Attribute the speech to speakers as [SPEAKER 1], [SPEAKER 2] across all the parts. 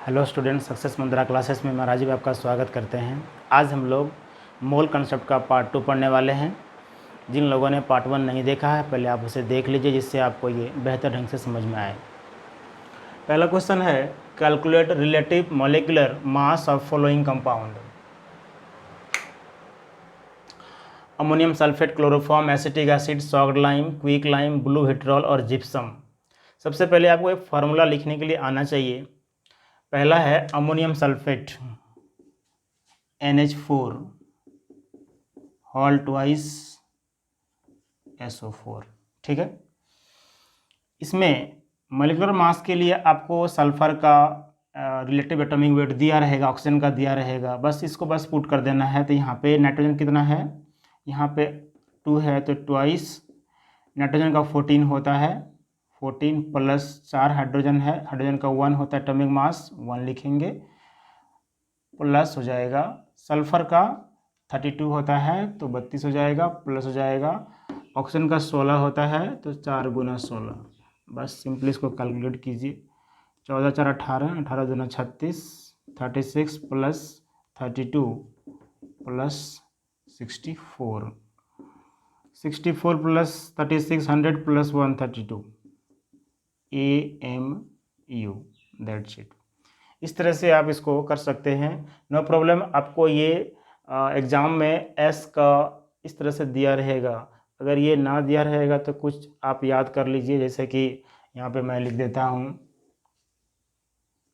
[SPEAKER 1] Hello student, success मंत्रा classes में मैं राजीव आपका स्वागत करते हैं। आज हम लोग मोल कंसेप्ट का पार्ट 2 पढ़ने वाले हैं। जिन लोगों ने पार्ट 1 नहीं देखा है, पहले आप उसे देख लीजिए, जिससे आपको ये बेहतर ढंग से समझ में आए। पहला क्वेश्चन है, calculate relative molecular mass of following compound. Ammonium sulphate, chloroform, acetic acid, salt lime, quick lime, blue vitriol और जिप्सम। सबसे पहले आपको एक फार्मूला लिखने के लिए आना चाहिए। पहला है ammonium sulphate NH4 whole twice SO4। ठीक है, इसमें मॉलिक्यूलर मास के लिए आपको सल्फर का रिलेटिव एटॉमिक वेट दिया रहेगा, ऑक्सीजन का दिया रहेगा, बस इसको बस पुट कर देना है। तो यहाँ पे नाइट्रोजन कितना है, यहाँ पे 2 है, तो ट्वाइस नाइट्रोजन का 14 होता है, 14 प्लस 4 हाइड्रोजन है, हाइड्रोजन का 1 होता है एटॉमिक मास, 1 लिखेंगे, प्लस हो जाएगा सल्फर का 32 होता है तो 32 हो जाएगा, प्लस हो जाएगा ऑक्सीजन का 16 होता है तो 4 गुना 16। बस सिंपली इसको कैलकुलेट कीजिए। 14 4 18, 18 दूना 36, 36 plus 32 plus 64, 64 plus 36, 100 plus 132 AMU, that's it. इस तरह से आप इसको कर सकते हैं, नो प्रॉब्लम। आपको ये एग्ज़ाम में एस का इस तरह से दिया रहेगा। अगर ये ना दिया रहेगा तो कुछ आप याद कर लीजिए, जैसे कि यहाँ पे मैं लिख देता हूँ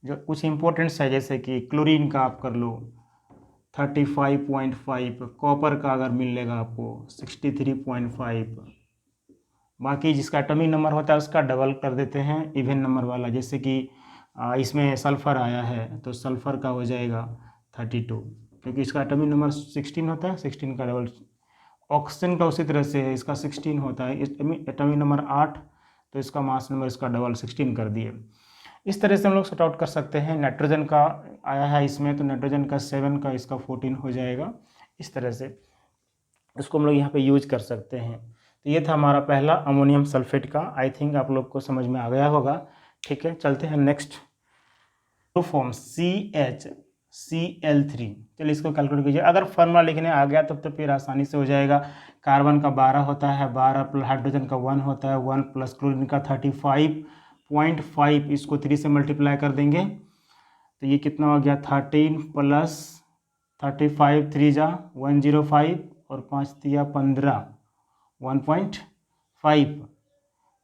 [SPEAKER 1] जो कुछ इम्पोर्टेंट्स है, जैसे कि क्लोरीन का आप कर लो 35.5, कॉपर का अगर मिलेगा आपको 63.5, बाकी जिसका एटॉमिक नंबर होता है उसका डबल कर देते हैं इवन नंबर वाला। जैसे कि इसमें सल्फ़र आया है तो सल्फ़र का हो जाएगा 32, क्योंकि इसका एटॉमिक नंबर 16 होता है, 16 का डबल। ऑक्सीजन का उसी तरह से है, इसका 16 होता है, एटॉमिक नंबर 8, तो इसका मास नंबर इसका डबल 16 कर दिए। इस तरह से हम लोग सॉर्ट आउट कर सकते हैं। नाइट्रोजन का आया है इसमें, तो नाइट्रोजन का 7 का इसका 14 हो जाएगा। इस तरह से इसको हम लोग यहाँ पे यूज कर सकते हैं। तो ये था हमारा पहला अमोनियम सल्फेट का। आई थिंक आप लोग को समझ में आ गया होगा। ठीक है, चलते हैं नेक्स्ट। फॉर्म CHCl3, चलिए इसको कैलकुलेट कीजिए। अगर फॉर्मूला लिखने आ गया तब तो फिर आसानी से हो जाएगा। कार्बन का 12 होता है, 12 प्लस हाइड्रोजन का 1 होता है, 1 प्लस क्लोरीन का 35.5, इसको 3 से मल्टीप्लाई कर देंगे तो ये कितना हो गया, 13 प्लस 35, 3 जा 105 और 5 दिया 15, 1.5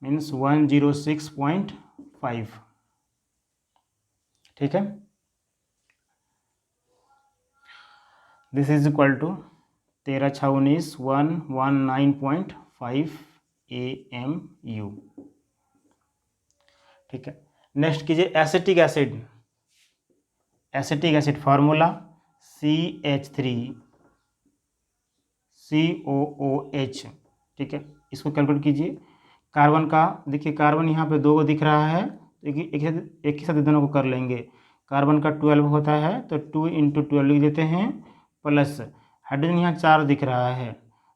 [SPEAKER 1] मीन्स 106.5। ठीक है, this is equal to 13 6 19, 119.5 AMU। ठीक है, नेक्स्ट कीजिए acetic acid. Acetic acid formula CH3COOH। ठीक है, इसको कैलकुलेट कीजिए। कार्बन का देखिए, कार्बन यहाँ पे 2 दिख रहा है, देखिए एक ही साथ दोनों को कर लेंगे। कार्बन का 12 होता है तो 2 × 12 लिख देते हैं, प्लस हाइड्रोजन यहाँ 4 दिख रहा है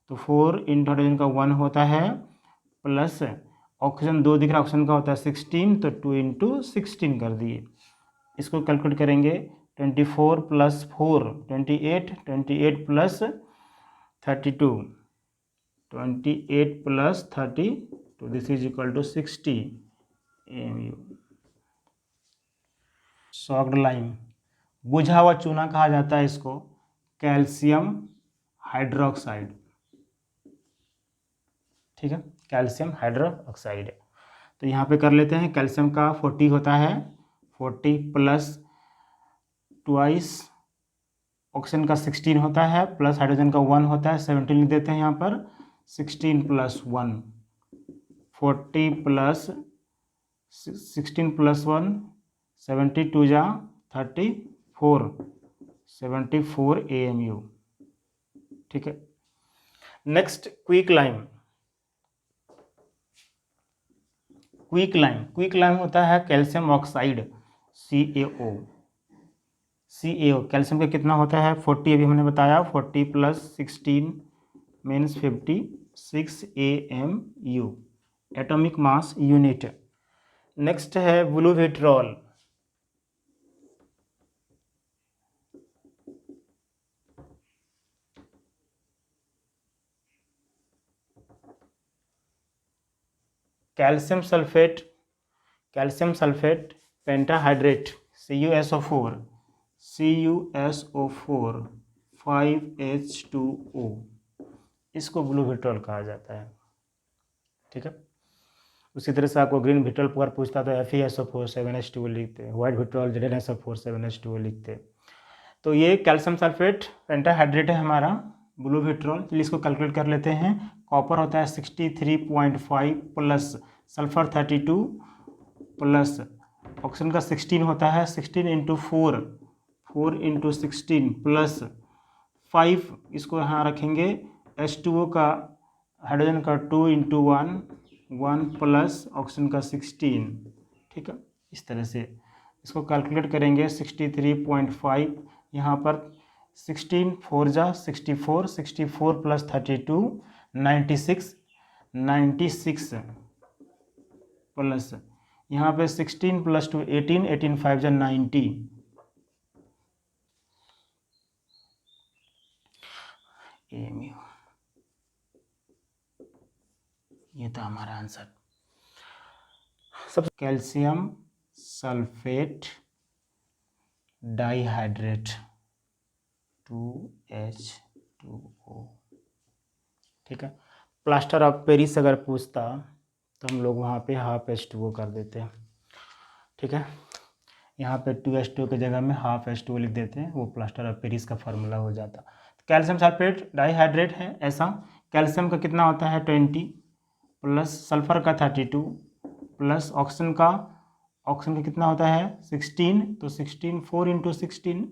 [SPEAKER 1] तो 4 × हाइड्रोजन का 1 होता है, प्लस ऑक्सीजन 2 दिख रहा है, ऑक्सीजन का होता है 16 तो 2 × 16 कर दिए। इसको कैलकुलेट करेंगे 24 plus 4 28, 28 plus 32, 28 plus 32, this is equal to 60 AMU। Salt lime, बुझा हुआ चूना कहा जाता है इसको, कैल्शियम हाइड्रोक्साइड। ठीक है, कैल्शियम हाइड्रोक्साइड। तो यहाँ पे कर लेते हैं। कैल्शियम का 40 होता है, 40 प्लस ट्वाइस ऑक्सीजन का 16 होता है, प्लस हाइड्रोजन का 1 होता है, 17 लिख देते हैं यहाँ पर। 16 प्लस 1, 40 प्लस 16 प्लस 1, 72 जा 34, 74 AMU। ठीक है, next quick lime. Quick lime होता है कैल्शियम ऑक्साइड CaO। कैल्शियम का कितना होता है 40, अभी हमने बताया, 40 plus 16 means 56 AMU, atomic mass unit. Next है blue vitriol. Calcium sulphate pentahydrate CuSO4 5H2O, इसको ब्लू विट्रोल कहा जाता है। ठीक है, उसी तरह से आपको ग्रीन विट्रोल पर पूछता तो FeSO4 7H2O लिखते, व्हाइट विट्रोल ZnSO4 7H2O लिखते। तो ये कैल्शियम सल्फेट पेंटाहाइड्रेट है हमारा ब्लू विट्रोल। चलिए इसको कैलकुलेट कर लेते हैं। कॉपर होता है 63.5 प्लस सल्फर 32 प्लस ऑक्सीजन का 16 होता है, 16 इंटू 4 इंटू 16 प्लस 5, इसको यहाँ रखेंगे H2O का हाइड्रोजन का 2 इंटू 1 प्लस ऑक्सीजन का 16। ठीक है, इस तरह से इसको कैलकुलेट करेंगे। 63.5 यहाँ पर 16 4 जा 64, 64 प्लस 32 96 प्लस यहाँ पे 16 प्लस 2 18, 18 5 जा 90। ये था हमारा आंसर। सब कैल्शियम सल्फेट डाइहाइड्रेट 2H2O। ठीक है, प्लास्टर ऑफ पेरिस अगर पूछता तो हम लोग वहाँ पे हाफ H2O कर देते हैं। ठीक है, यहाँ पे 2H2O की जगह में हाफ H2O लिख देते हैं, वो प्लास्टर ऑफ पेरिस का फार्मूला हो जाता। कैल्शियम सल्फेट डाइहाइड्रेट है ऐसा, कैल्शियम का कितना होता है 20 प्लस सल्फर का 32 प्लस ऑक्सीजन का कितना होता है 16, तो 16 4 इंटू 16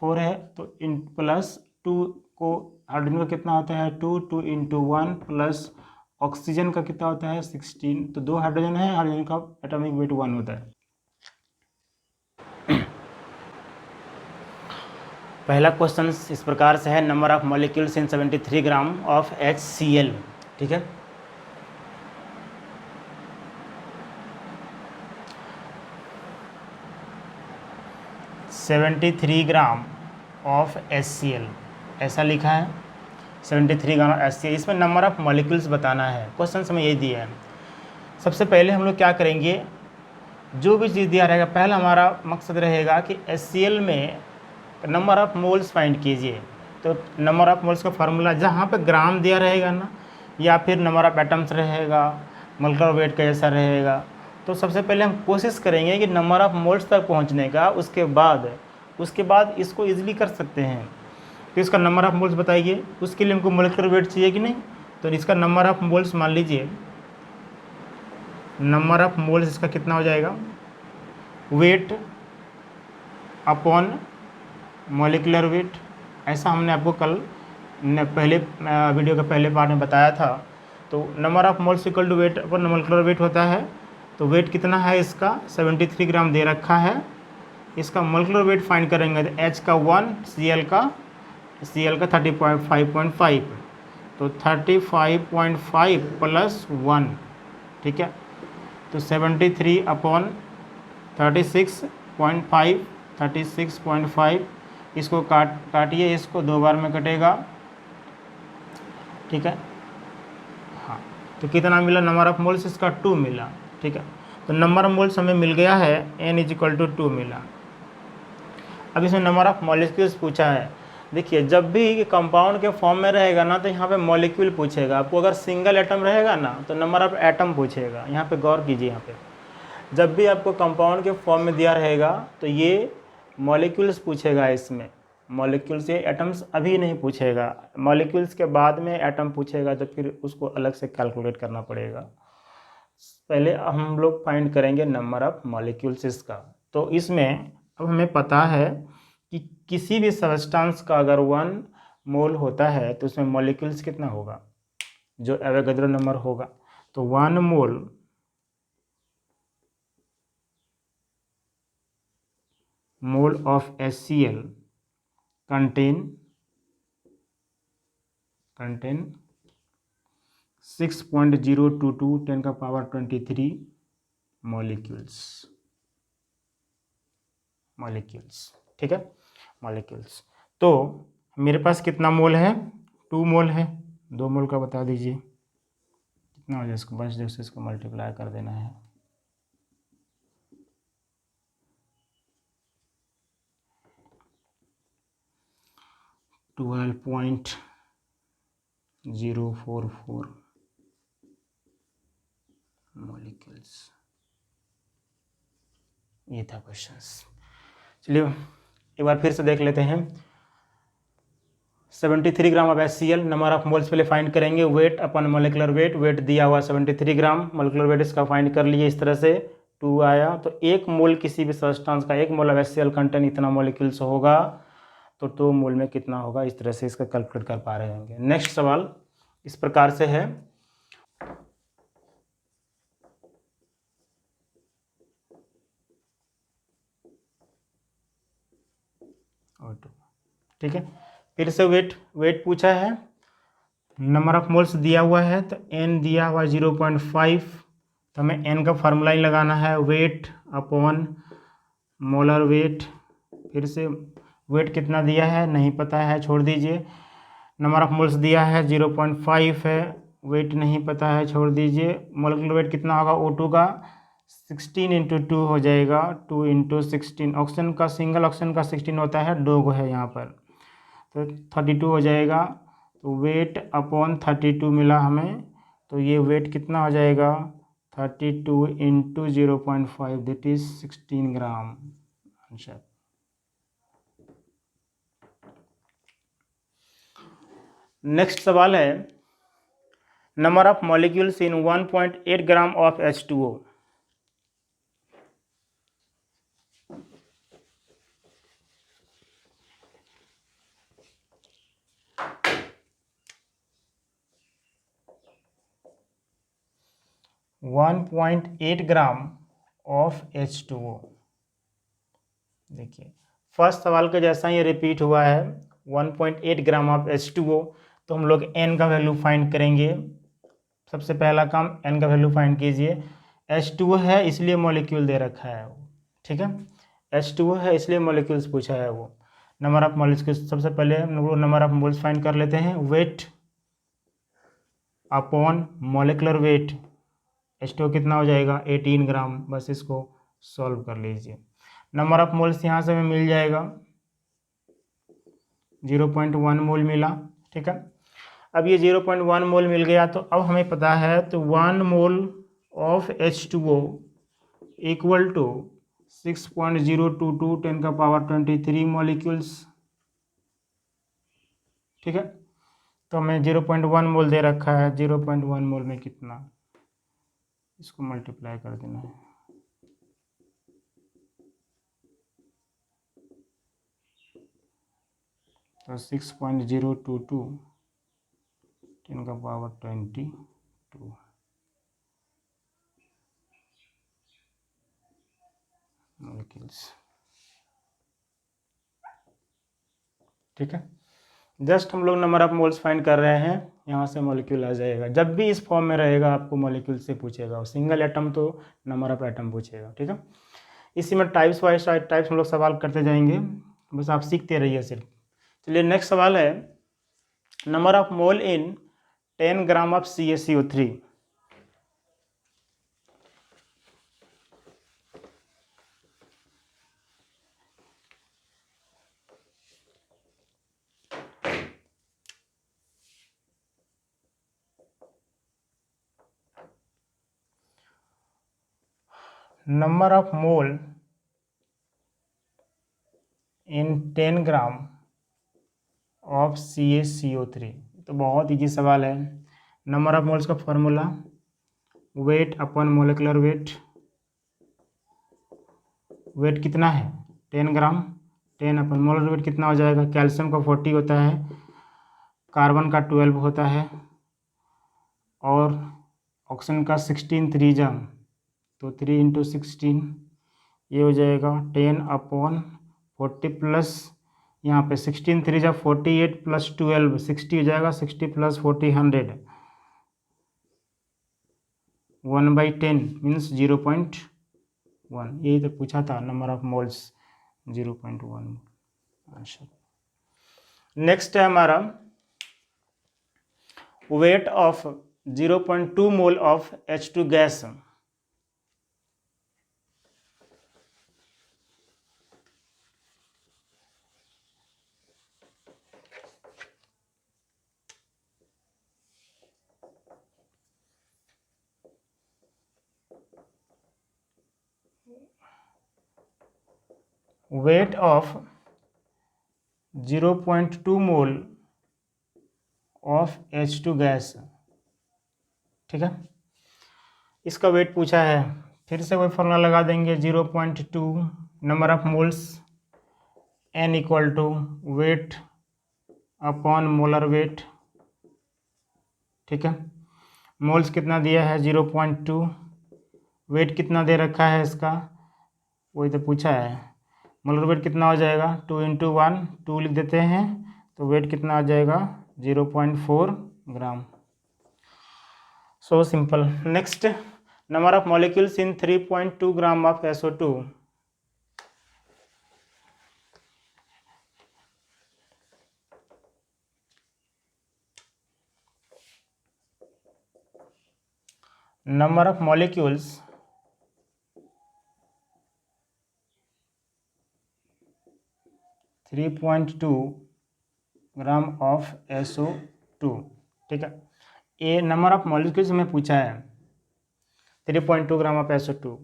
[SPEAKER 1] 4 है, तो इन प्लस 2 को हाइड्रोजन का कितना होता है 2 इंटू 1 प्लस ऑक्सीजन का कितना होता है 16, तो 2 हाइड्रोजन है, हाइड्रोजन का एटॉमिक वेट 1 होता है। पहला क्वेश्चन इस प्रकार से है, number of molecules in 73 gram of HCl। ठीक है, (73 ग्राम ऑफ HCl ऐसा लिखा है। 73 ग्राम HCl, इसमें नंबर ऑफ मॉलिक्यूल्स बताना है। क्वेश्चन में यही दिया है। सबसे पहले हम लोग क्या करेंगे, जो भी चीज़ दिया रहेगा पहला हमारा मकसद रहेगा कि HCl में नंबर ऑफ मोल्स फाइंड कीजिए। तो नंबर ऑफ मोल्स का फार्मूला जहाँ पे ग्राम दिया रहेगा ना, या फिर नंबर ऑफ एटम्स रहेगा, मोलकुलर वेट का जैसा रहेगा, तो सबसे पहले हम कोशिश करेंगे कि नंबर ऑफ मोल्स तक पहुँचने का। उसके बाद इसको ईजिली कर सकते हैं। तो इसका नंबर ऑफ मोल्स बताइए, उसके लिए हमको मोलकुलर वेट चाहिए कि नहीं। तो इसका नंबर ऑफ मोल्स मान लीजिए, नंबर ऑफ मोल्स इसका कितना हो जाएगा, वेट अपॉन मॉलिक्यूलर वेट। ऐसा हमने आपको कल पहले वीडियो के पहले पार्ट में बताया था। तो number of moles equal to weight upon molecular weight होता है। तो वेट कितना है इसका 73 ग्राम दे रखा है। इसका मॉलिक्यूलर वेट फाइंड करेंगे तो H का 1, Cl का 35.5, तो 35.5 प्लस 1। ठीक है, तो 73 अपॉन 36.5 इसको काटिए, इसको 2 बार में कटेगा। ठीक है, हाँ, तो कितना मिला नंबर ऑफ मोल्स, इसका 2 मिला। ठीक है, तो नंबर ऑफ मोल्स हमें मिल गया है, N = 2 मिला। अब इसमें नंबर ऑफ मॉलिक्यूल्स पूछा है। देखिए, जब भी कंपाउंड के फॉर्म में रहेगा ना, तो यहाँ पे मॉलिक्यूल पूछेगा आपको। अगर सिंगल एटम रहेगा ना, तो नंबर ऑफ एटम पूछेगा। यहाँ पे गौर कीजिए, यहाँ पे जब भी आपको कंपाउंड के फॉर्म में दिया रहेगा तो ये मॉलिक्यूल्स पूछेगा। इसमें मॉलिक्यूल्स, ये एटम्स अभी नहीं पूछेगा। मॉलिक्यूल्स के बाद में एटम पूछेगा, तो फिर उसको अलग से कैलकुलेट करना पड़ेगा। पहले हम लोग फाइंड करेंगे नंबर ऑफ मॉलिक्यूल्स इसका। तो इसमें अब हमें पता है कि किसी भी सब्सटेंस का अगर 1 मोल होता है तो उसमें मॉलिक्यूल्स कितना होगा, जो एवोगैड्रो नंबर होगा। तो 1 mole of HCl contain 6.022 10⁻23 molecules. ठीक है, मॉलिक्यूल्स। तो मेरे पास कितना मोल है, 2 मोल है। 2 मोल का बता दीजिए कितना हो जाए, इसको बस जैसे इसको मल्टीप्लाई कर देना है। ट्वेल्व पॉइंट 044 मॉलिक्यूल्स, ये था क्वेश्चंस। चलिए एक बार फिर से देख लेते हैं। 73 gram of HCl, number of moles पहले फाइंड करेंगे, wait upon molecular weight, wait दिया हुआ 73 ग्राम, मोलिकुलर वेट इसका फाइंड कर लिए इस तरह से 2 आया। तो एक मोल किसी भी सब्सटेंस का, एक मोल ऑफ HCl कंटेन इतना मॉलिक्यूल्स होगा, तो 2 मोल में कितना होगा, इस तरह से इसका कैलकुलेट कर पा रहे होंगे। नेक्स्ट सवाल इस प्रकार से है, ठीक है। फिर से वेट पूछा है, नंबर ऑफ मोल्स दिया हुआ है, तो n दिया हुआ 0.5, तो हमें n का फार्मूला ही लगाना है, वेट अपॉन मोलर वेट। फिर से वेट कितना दिया है नहीं पता है, छोड़ दीजिए। नंबर ऑफ मोल्स दिया है 0.5 है, वेट नहीं पता है, छोड़ दीजिए। मोलिकुलर वेट कितना होगा O2 का, 16 इंटू 2 हो जाएगा, 2 इंटू 16। ऑक्सीजन का, सिंगल ऑक्सीजन का 16 होता है, डोग है यहाँ पर, तो 32 हो जाएगा। तो वेट अपॉन 32 मिला हमें, तो ये वेट कितना हो जाएगा, 32 into 0.5 that is 16 gram answer. Next सवाल है, number of molecules in 1.8 gram of H2O। One 1.8 gram of H2O। देखिए फर्स्ट सवाल का जैसा ये रिपीट हुआ है, 1.8 ग्राम ऑफ H2O, तो हम लोग n का वैल्यू फाइंड करेंगे। सबसे पहला काम n का वैल्यू फाइंड कीजिए। H2O है इसलिए मॉलिक्यूल दे रखा है वो, ठीक है, H2O है इसलिए मॉलिक्यूल्स पूछा है वो। नंबर ऑफ मॉलिक्यूल्स, सबसे पहले हम लोग नंबर ऑफ मोल्स फाइंड कर लेते हैं, weight upon molecular weight, H2O कितना हो जाएगा 18 ग्राम, बस इसको सॉल्व कर लीजिए। नंबर ऑफ मोल्स यहाँ से हमें मिल जाएगा 0.1 मोल मिला, ठीक है। अब ये 0.1 मोल मिल गया, तो अब हमें पता है, तो 1 mole of H2O equal to 6.022 10 का पावर 23 मॉलिक्यूल्स, ठीक है। तो हमें 0.1 मोल दे रखा है, 0.1 मोल में कितना, इसको मल्टीप्लाई कर देना है। तो 6.022 10 का पावर 22 मॉलिक्यूल्स, ठीक है। जस्ट हम लोग नंबर ऑफ मोल्स फाइंड कर रहे हैं, यहाँ से मॉलिक्यूल आ जाएगा। जब भी इस फॉर्म में रहेगा आपको मॉलिक्यूल से पूछेगा, सिंगल एटम तो नंबर ऑफ एटम पूछेगा, ठीक है। इसी में टाइप्स वाइज टाइप्स हम लोग सवाल करते जाएंगे, बस आप सीखते रहिए सिर्फ। चलिए नेक्स्ट सवाल है, number of mole in 10 gram of CaCO3। Number of mole in 10 gram of CaCO3, तो बहुत ईजी सवाल है। नंबर ऑफ मोल्स का formula, weight upon molecular weight, weight कितना है 10 ग्राम, 10 अपन मोलर वेट कितना हो जाएगा, कैल्शियम का 40 होता है, कार्बन का 12 होता है, और ऑक्सीजन का 16 3 जा, तो 3 इंटू 16, ये हो जाएगा 10 अपॉन 40 प्लस, यहाँ पे 16 3 जा 48 प्लस 12 60 हो जाएगा, 60 प्लस 40 100, 1/10 मीन्स 0.1। यही तो पूछा था, number of moles 0.1 answer. Next है हमारा weight of 0.2 mole of H2 gas. Weight of 0.2 mole of H2 gas. ठीक है, इसका वेट पूछा है, फिर से वही फॉर्मूला लगा देंगे, 0.2 number of moles N equal to weight upon molar weight. ठीक है, मोल्स कितना दिया है 0.2, वेट कितना दे रखा है इसका, वही तो पूछा है। मोलर वेट कितना हो जाएगा, 2 × 1, 2 लिख देते हैं, तो वेट कितना आ जाएगा 0.4 gram. So simple. Next, number of molecules in 3.2 gram of SO2। Number of molecules (3.2 gram of SO2। ठीक है, ये नंबर ऑफ मॉलिक्यूल्स में पूछा है, 3.2 ग्राम ऑफ SO2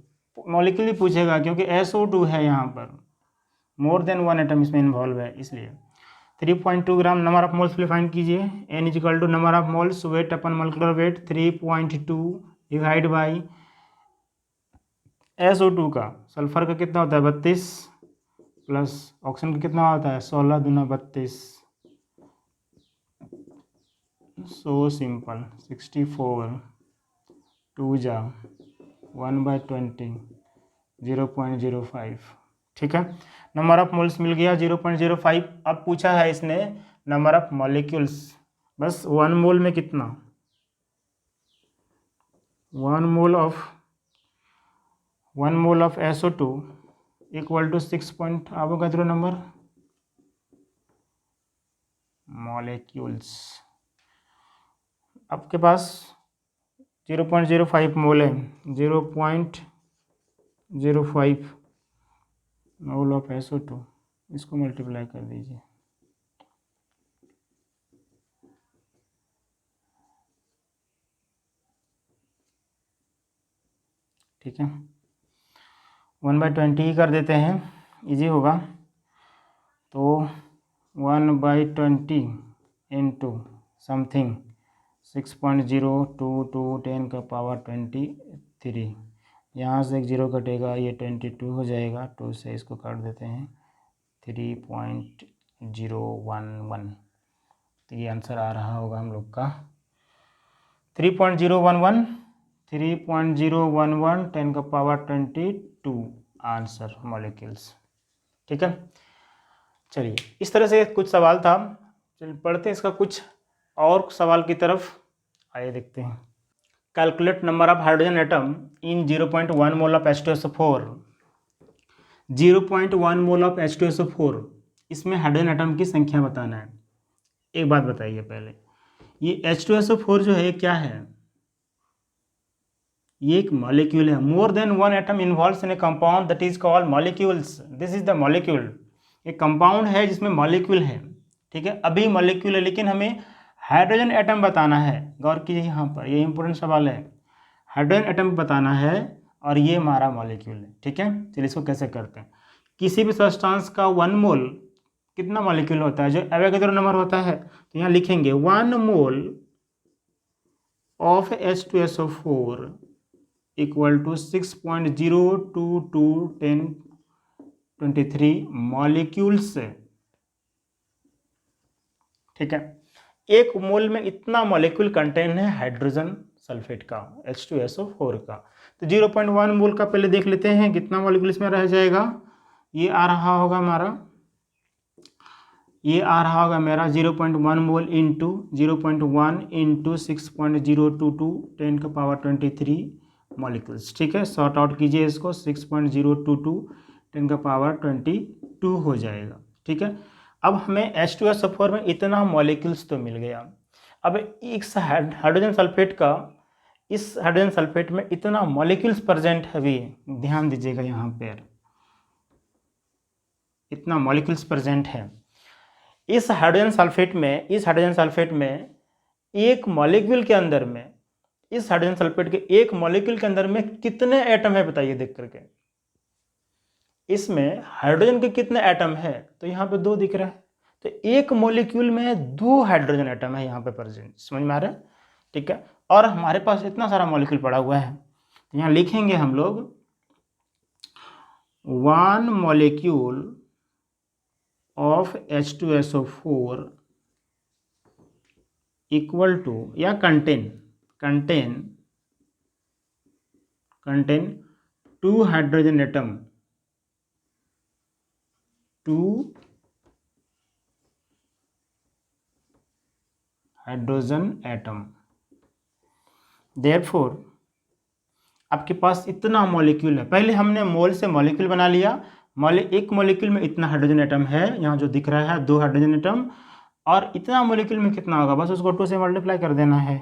[SPEAKER 1] मॉलिक्यूल ही पूछेगा, क्योंकि SO2 है यहाँ पर, मोर देन 1 एटम इसमें इन्वॉल्व है, इसलिए 3.2 gram. Number of moles find कीजिए, N equal to number of moles weight upon molecular weight 3.2 divide by SO2 का, सल्फर का कितना होता है 32 प्लस ऑक्सीजन का कितना होता है 16 दूना 32। सो सिंपल, 64 2 जा 1/20 0.05। ठीक है, नंबर ऑफ मोल्स मिल गया 0.05। अब पूछा है इसने नंबर ऑफ मॉलिक्यूल्स, बस 1 मोल में कितना, 1 mole of SO2 equal to 6 point, आपको कहते हो नंबर मॉलिक्यूल्स। आपके पास 0.05 मोल है, 0.05 मोल ऑफ SO2, इसको मल्टीप्लाई कर दीजिए। ठीक है, 1/20 ही कर देते हैं, इजी होगा। तो 1/20 इंटू समथिंग 6.022 10 का पावर 23, यहाँ से एक जीरो कटेगा, ये 22 हो जाएगा, 2 से इसको काट देते हैं 3.011। तो ये आंसर आ रहा होगा हम लोग का 3.011 10 का पावर 22 आंसर मॉलिक्यूल्स। ठीक है, चलिए इस तरह से कुछ सवाल था, चलिए पढ़ते हैं इसका कुछ और सवाल की तरफ, आइए देखते हैं। Calculate number of hydrogen atom in 0.1 mole of H2SO4। 0.1 mole of H2SO4, इसमें हाइड्रोजन एटम की संख्या बताना है। एक बात बताइए पहले, ये H2SO4 जो है क्या है, ये एक मॉलिक्यूल है। मोर than 1 atom involves in A compound that is called molecules, this is the molecule. एक कंपाउंड है जिसमें मॉलिक्यूल है, ठीक है, अभी मॉलिक्यूल है, लेकिन हमें हाइड्रोजन एटम बताना है। गौर कीजिए यहाँ पर, ये इंपॉर्टेंट सवाल है, हाइड्रोजन एटम बताना है और ये हमारा मॉलिक्यूल है। ठीक है, चलिए इसको कैसे करते हैं। किसी भी सब्सटेंस का 1 मोल कितना मॉलिक्यूल होता है, जो एवोगैड्रो नंबर होता है, तो यहाँ लिखेंगे 1 mole of H2SO4 equal to 6.022 1023 molecules. ठीक है, एक मोल में इतना मॉलिक्यूल कंटेन है हाइड्रोजन सल्फेट का, H2SO4 का। तो 0.1 मोल का पहले देख लेते हैं कितना मॉलिक्यूल इसमें रह जाएगा। ये आ रहा होगा हमारा, ये आ रहा होगा मेरा 0.1 मोल इंटू 0.1 इंटू 6.022 10 का पावर 23 मॉलिक्यूल्स। ठीक है, सॉर्ट आउट कीजिए इसको, 6.022 10 का पावर 22 हो जाएगा। ठीक है, अब हमें H2SO4 में इतना मॉलिक्यूल्स तो मिल गया, अब इस हाइड्रोजन सल्फेट का, इस हाइड्रोजन सल्फेट में इतना मॉलिक्यूल्स प्रेजेंट है भी, ध्यान दीजिएगा यहाँ पर इतना मॉलिक्यूल्स प्रेजेंट है इस हाइड्रोजन सल्फेट में एक मॉलिक्यूल के अंदर में, इस हाइड्रोजन सल्फेट के एक मॉलिक्यूल के अंदर में कितने एटम है बताइए देख करके। इसमें हाइड्रोजन के कितने एटम है, तो यहाँ पे 2 दिख रहा है, तो एक मॉलिक्यूल में 2 हाइड्रोजन एटम है यहाँ पे प्रेजेंट, समझ में आ रहा है? ठीक है, और हमारे पास इतना सारा मॉलिक्यूल पड़ा हुआ है, तो यहाँ लिखेंगे हम लोग 1 molecule of H2SO4 equal to या contain 2 hydrogen atom, 2 hydrogen atom. Therefore आपके पास इतना मॉलिक्यूल है, पहले हमने मोल से मॉलिक्यूल बना लिया, एक मॉलिक्यूल में इतना हाइड्रोजन एटम है, यहाँ जो दिख रहा है 2 हाइड्रोजन एटम, और इतना मॉलिक्यूल में कितना होगा, बस उसको 2 से मल्टीप्लाई कर देना है।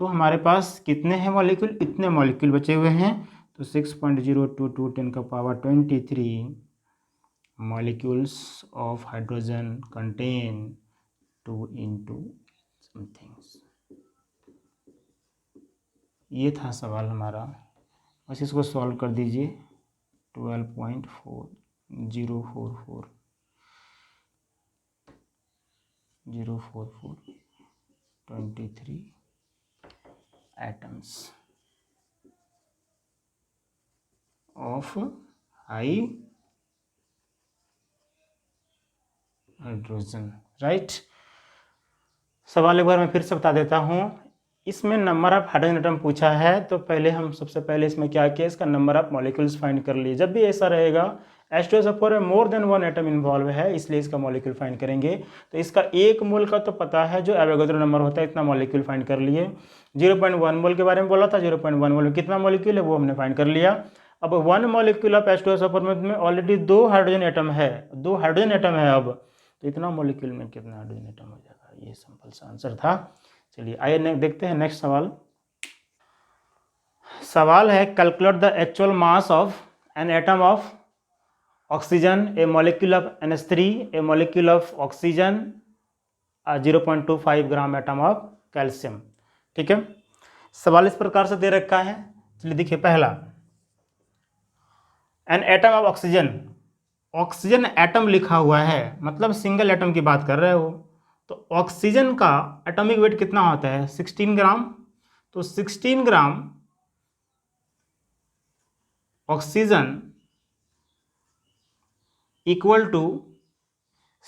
[SPEAKER 1] तो हमारे पास कितने हैं मॉलिक्यूल, इतने मॉलिक्यूल बचे हुए हैं, तो 6.022 10 का power 23 molecules of hydrogen contain 2 into somethings. ये था सवाल हमारा, बस इसको सॉल्व कर दीजिए। 12.4044 23 एटम्स ऑफ हाइड्रोजन, राइट। सवाल एक बार मैं फिर से बता देता हूँ, इसमें नंबर ऑफ हाइड्रोजन एटम पूछा है, तो पहले हम सबसे पहले इसमें क्या किया, इसका नंबर ऑफ मॉलिक्यूल्स फाइंड कर लिए। जब भी ऐसा रहेगा H2SO4 में मोर देन 1 एटम इन्वॉल्व है, इसलिए इसका मॉलिक्यूल फाइंड करेंगे। तो इसका 1 मोल का तो पता है, जो एवोगैड्रो नंबर होता है, इतना मॉलिक्यूल फाइंड कर लिए। 0.1 मोल के बारे में बोला था, 0.1 मोल में कितना मॉलिक्यूल है वो हमने फाइंड कर लिया। अब 1 मॉलिक्यूल ऑफ H2SO4 में ऑलरेडी 2 हाइड्रोजन एटम है, 2 हाइड्रोजन एटम है, अब तो इतना मॉलिक्यूल में कितना हाइड्रोजन एटम हो जाएगा, ये सिंपल सा आंसर था। चलिए आइए देखते हैं नेक्स्ट सवाल है calculate the actual mass of an atom of oxygen, A molecule of NH3, A molecule of oxygen, 0.25 gram atom of calcium. ठीक है, सवाल इस प्रकार से दे रखा है। चलिए देखिए, पहला an atom of oxygen, oxygen atom लिखा हुआ है, मतलब सिंगल एटम की बात कर रहे हो, तो ऑक्सीजन का एटॉमिक वेट कितना होता है, 16 ग्राम। तो 16 gram oxygen equal to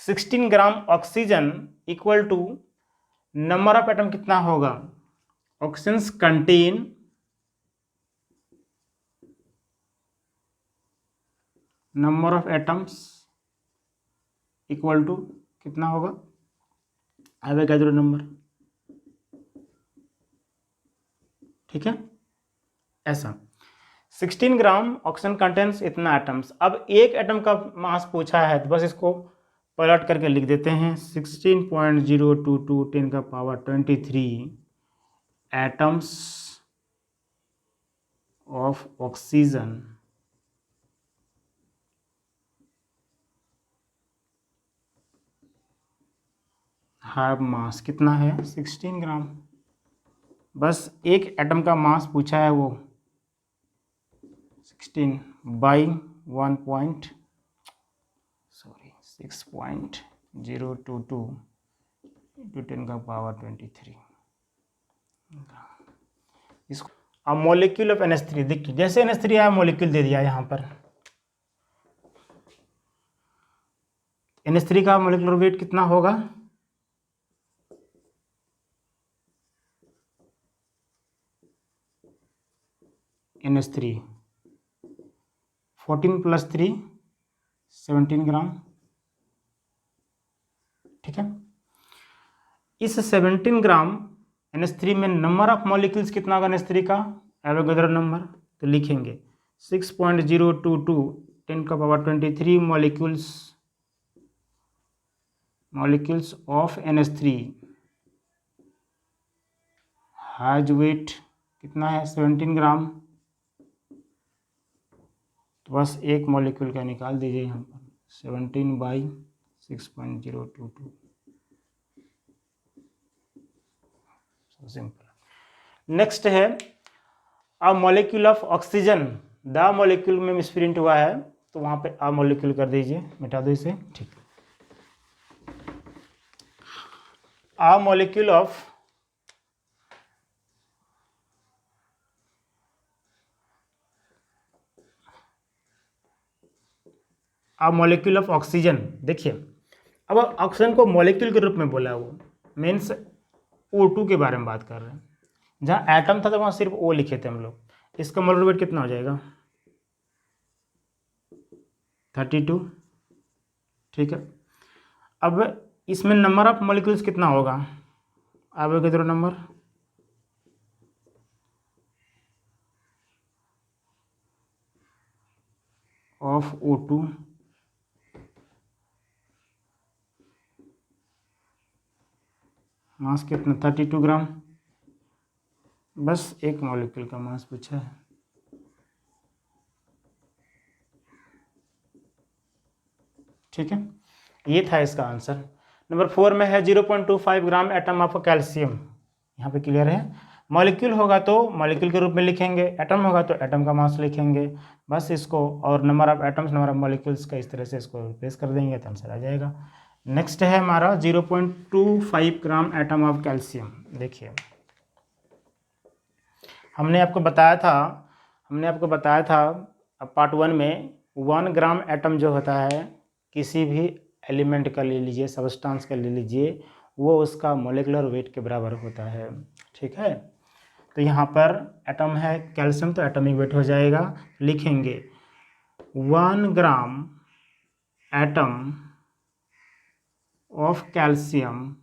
[SPEAKER 1] 16 gram oxygen equal to number of atom कितना होगा, oxygen contain number of atoms equal to कितना होगा, एवोगैड्रो नंबर। ठीक है, ऐसा 16 ग्राम ऑक्सीजन कंटेन्स इतना एटम्स। अब एक एटम का मास पूछा है, तो बस इसको पलट करके लिख देते हैं, 16.022 10 का power 23 atoms of oxygen have मास कितना है, 16 ग्राम। बस एक एटम का मास पूछा है, वो 16 बाई 6.022 into 10 का पावर 23। इसको अब मॉलिक्यूल ऑफ NH3 देखिए, जैसे NH3 आया मॉलिक्यूल दे दिया यहाँ पर। NH3 का मॉलिक्यूलर वेट कितना होगा, NH3 14 + 3 17 ग्राम। ठीक है, इस 17 ग्राम NH3 में नंबर ऑफ मॉलिक्यूल्स कितना होगा NH3 का, एवोगैड्रो नंबर। तो लिखेंगे 6.022 10 का power 23 molecules of NH3 has weight कितना है 17 ग्राम, तो बस एक मॉलिक्यूल का निकाल दीजिए यहाँ पर 17/6.022। सो सिंपल। नेक्स्ट है a molecule of oxygen, the molecule में मिसप्रिंट हुआ है तो वहाँ पे अ मॉलिक्यूल कर दीजिए, मिटा दो इसे, ठीक। A molecule of molecule of oxygen. देखिए अब ऑक्सीजन को मॉलिक्यूल के रूप में बोला, वो मीन्स O2 के बारे में बात कर रहे हैं। जहाँ एटम था तो वहाँ सिर्फ O लिखे थे हम लोग। इसका मोलर वेट कितना हो जाएगा 32, ठीक है। अब इसमें नंबर ऑफ मॉलिक्यूल्स कितना होगा, आप कितना नंबर ऑफ O2 मास कितना 32 ग्राम, बस एक मॉलिक्यूल का मास पूछा है। ठीक है, ये था इसका आंसर। नंबर 4 में है 0.25 ग्राम एटम ऑफ कैल्शियम। यहाँ पे क्लियर है, मॉलिक्यूल होगा तो मॉलिक्यूल के रूप में लिखेंगे, एटम होगा तो एटम का मास लिखेंगे, बस इसको, और number of atoms number of molecules का इस तरह से इसको रिप्लेस कर देंगे तो आंसर आ जाएगा। नेक्स्ट है हमारा 0.25 ग्राम एटम ऑफ कैल्शियम। देखिए हमने आपको बताया था पार्ट 1 में 1 ग्राम एटम जो होता है किसी भी एलिमेंट का ले लीजिए, सबस्टांस का ले लीजिए, वो उसका मोलिकुलर वेट के बराबर होता है। ठीक है, तो यहाँ पर एटम है कैल्शियम तो एटॉमिक वेट हो जाएगा, लिखेंगे 1 gram atom of calcium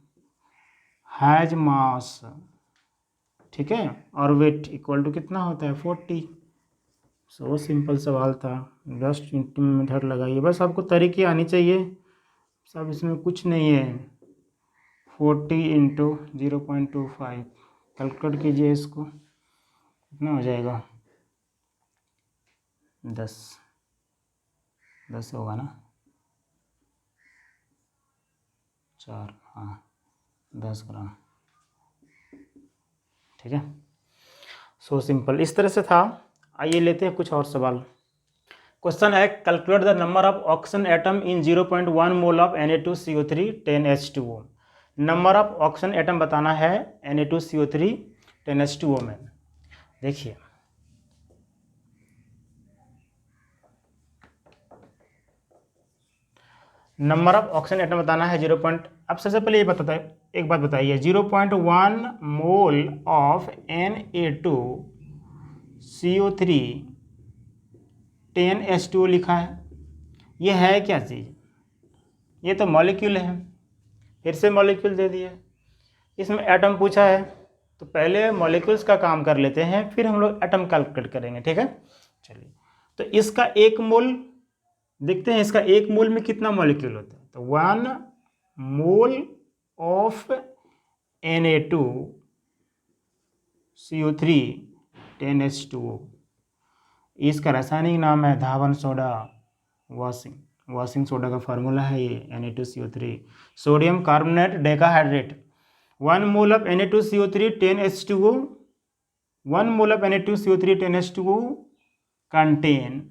[SPEAKER 1] has मास, ठीक है, और वेट इक्वल टू कितना होता है 40। सो सिंपल सवाल था, जस्ट मेथड लगाइए, बस आपको तरीके आनी चाहिए, सब इसमें कुछ नहीं है। 40 इंटू 0.25 कैलकुलेट कीजिए, इसको कितना हो जाएगा 10 होगा ना, 4, हाँ 10 ग्राम। ठीक है, सो सिंपल, इस तरह से था। आइए लेते हैं कुछ और सवाल। क्वेश्चन है calculate the number of oxygen atom in 0.1 mole of Na2CO3 10H2O। Number of oxygen atom बताना है Na2CO3 10H2O में। देखिए नंबर ऑफ ऑक्सीजन एटम बताना है 0. अब सबसे पहले ये बताता है, एक बात बताइए, 0.1 मोल ऑफ Na2CO3 10H2O लिखा है, ये है क्या चीज़, ये तो मॉलिक्यूल है, फिर से मॉलिक्यूल दे दिया। इसमें एटम पूछा है तो पहले मॉलिक्यूल्स का काम कर लेते हैं, फिर हम लोग एटम कैलकुलेट करेंगे। ठीक है, चलिए, तो इसका एक मोल देखते हैं, इसका एक मोल में कितना मॉलिक्यूल होता है, तो 1 मोल ऑफ Na2CO3 10H2O, इसका रासायनिक नाम है धावन सोडा, वॉशिंग सोडा का फार्मूला है ये Na2CO3। Sodium carbonate decahydrate, 1 mole of Na2CO3 10H2O, 1 mole of Na2CO3 10H2O contain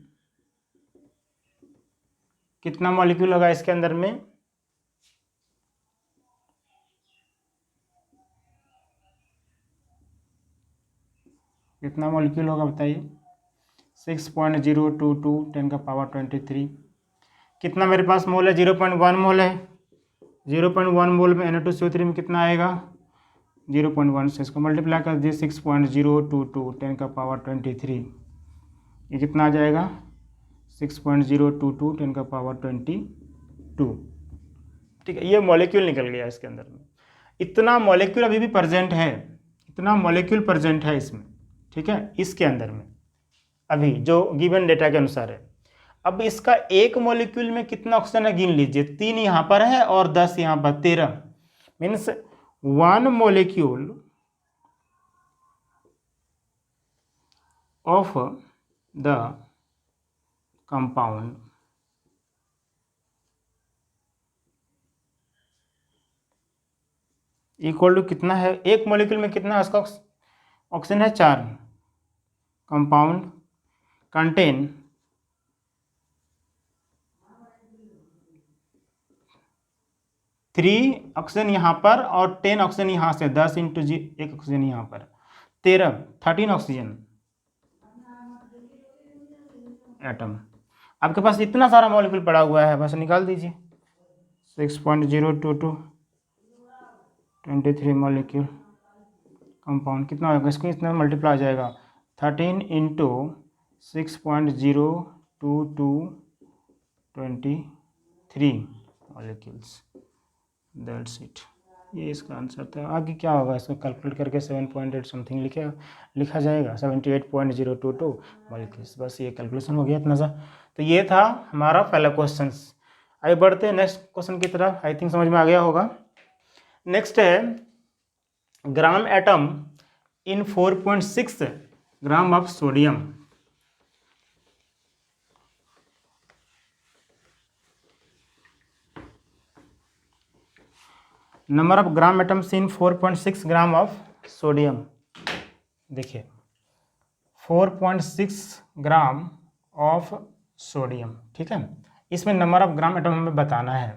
[SPEAKER 1] कितना मॉलिक्यूल होगा इसके अंदर में, कितना मॉलिक्यूल होगा बताइए, 6.022 10 का पावर 23। कितना मेरे पास मोल है, 0.1 मोल है, 0.1 मोल में Na2CO3 में कितना आएगा 0.1 से इसको मल्टीप्लाई कर दिए 6.022 10 का पावर 23, ये कितना आ जाएगा 6.022 10 का पावर 22। ठीक है, ये मॉलिक्यूल निकल गया इसके अंदर में, इतना मॉलिक्यूल अभी भी प्रेजेंट है, इतना मॉलिक्यूल प्रेजेंट है इसमें। ठीक है, इसके अंदर में अभी जो गिवन डेटा के अनुसार है। अब इसका एक मॉलिक्यूल में कितना ऑक्सीजन है गिन लीजिए, 3 यहाँ पर है और 10 यहाँ पर, 13, means 1 molecule of the compound equal to कितना है, एक मॉलिक्यूल में कितना उसका ऑक्सीजन है 4, कंपाउंड कंटेन 3 ऑक्सीजन यहाँ पर और 10 ऑक्सीजन यहाँ से, 10 इंटू जी, एक ऑक्सीजन यहाँ पर 13 ऑक्सीजन एटम। आपके पास इतना सारा मॉलिक्यूल पड़ा हुआ है, बस निकाल दीजिए 6.022 23 मॉलिक्यूल कंपाउंड कितना होगा, इसको इतना मल्टीप्लाई हो जाएगा 13 इंटू 6.022 23 मॉलिक्यूल्स, दैट्स इट। ये इसका आंसर था। आगे क्या होगा, इसको कैलकुलेट करके 7.8 समथिंग लिखा जाएगा, 78.022 मॉलिक्यूल्स। बस ये कैलकुलेशन हो गया इतना सा। तो ये था हमारा पहला क्वेश्चन। आगे बढ़ते हैं नेक्स्ट क्वेश्चन की तरफ। आई थिंक समझ में आ गया होगा। नेक्स्ट है gram atom in 4.6 gram of sodium. Number of gram atoms in 4.6 gram of sodium. देखिए 4.6 ग्राम ऑफ सोडियम, ठीक है। इसमें नंबर ऑफ ग्राम एटम हमें बताना है।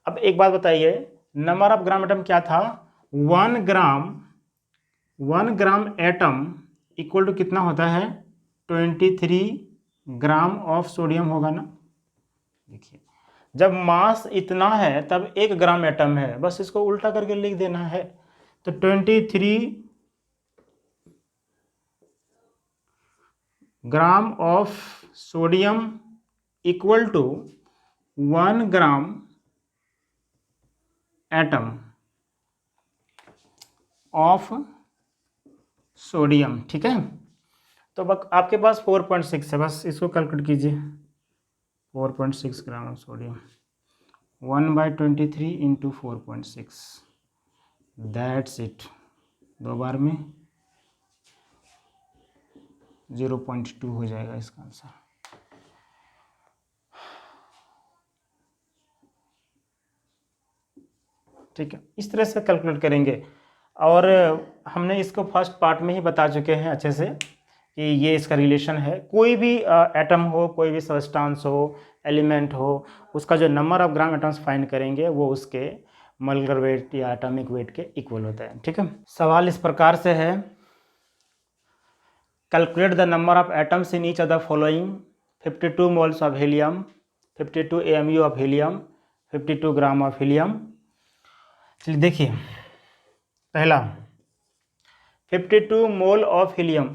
[SPEAKER 1] अब एक बात बताइए, नंबर ऑफ ग्राम एटम क्या था, 1 ग्राम एटम इक्वल टू कितना होता है, 23 ग्राम ऑफ सोडियम होगा ना। देखिए जब मास इतना है तब 1 ग्राम एटम है, बस इसको उल्टा करके लिख देना है। तो 23 gram of sodium equal to 1 gram atom of sodium, ठीक है। तो बस आपके पास 4.6 है, बस इसको कैलकुलेट कीजिए। 4.6 ग्राम of sodium 1/23 into 4.6, that's it. 2 बार में 0.2 हो जाएगा इसका आंसर। ठीक है, इस तरह से कैलकुलेट करेंगे। और हमने इसको फर्स्ट पार्ट में ही बता चुके हैं अच्छे से कि ये इसका रिलेशन है। कोई भी एटम हो, कोई भी सब्सटेंस हो, एलिमेंट हो, उसका जो number of gram atoms find करेंगे वो उसके मोलर वेट या एटॉमिक वेट के इक्वल होता है, ठीक है। सवाल इस प्रकार से है, calculate the number of atoms in each of the following 52 moles of helium, 52 AMU of helium, 52 gram of helium. चलिए देखिए, पहला 52 मोल ऑफ हीलियम।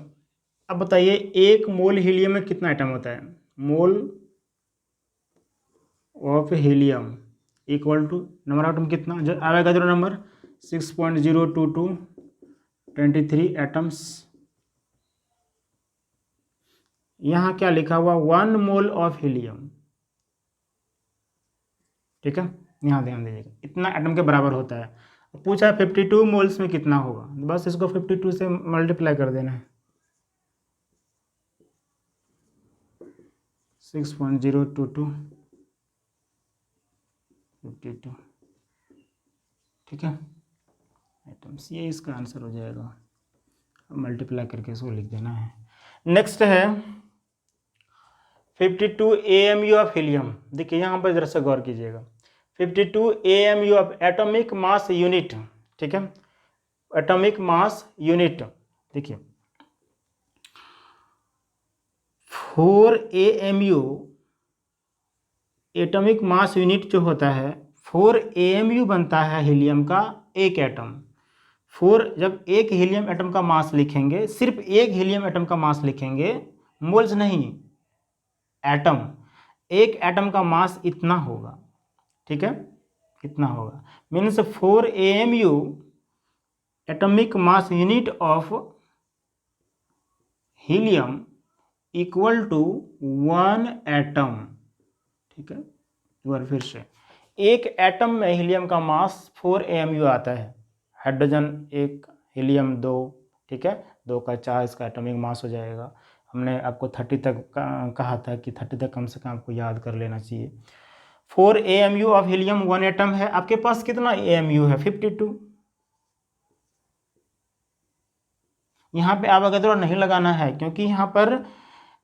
[SPEAKER 1] अब बताइए 1 मोल हीलियम में कितना एटम होता है, mole of helium equal to number of atom कितना जो आएगा, जो नंबर 6.022 23 एटम्स। यहाँ क्या लिखा हुआ, 1 मोल ऑफ हीलियम, ठीक है। यहाँ ध्यान दीजिएगा, इतना एटम के बराबर होता है। पूछा है 52 मोल्स में कितना होगा, बस इसको 52 से मल्टीप्लाई कर देना है, 6.022 52, ठीक है आइटम्स। ये इसका आंसर हो जाएगा, मल्टीप्लाई करके इसको लिख देना है। नेक्स्ट है 52 AMU ऑफ हीलियम। देखिए यहाँ पर जरा से गौर कीजिएगा, 52 AMU of atomic mass unit, ठीक है, एटॉमिक मास यूनिट। देखिए 4 AMU एटॉमिक मास यूनिट जो होता है, 4 AMU बनता है हीलियम का एक एटम। 4 जब एक हीलियम एटम का मास लिखेंगे, सिर्फ एक हीलियम एटम का मास लिखेंगे, मोल्स नहीं, एटम, एक एटम का मास इतना होगा, ठीक है, इतना होगा। Means 4 AMU atomic mass unit of helium equal to 1 atom, ठीक है। एक बार फिर से, एक एटम में हीलियम का मास 4 AMU आता है, हाइड्रोजन 1, हीलियम 2, ठीक है, 2 का 4 इसका एटॉमिक मास हो जाएगा। हमने आपको 30 तक कहा था कि 30 तक कम से कम आपको याद कर लेना चाहिए। 4 AMU ऑफ हीलियम 1 एटम है। आपके पास कितना AMU है? 52। यहाँ पे आप अगर नहीं लगाना है क्योंकि यहाँ पर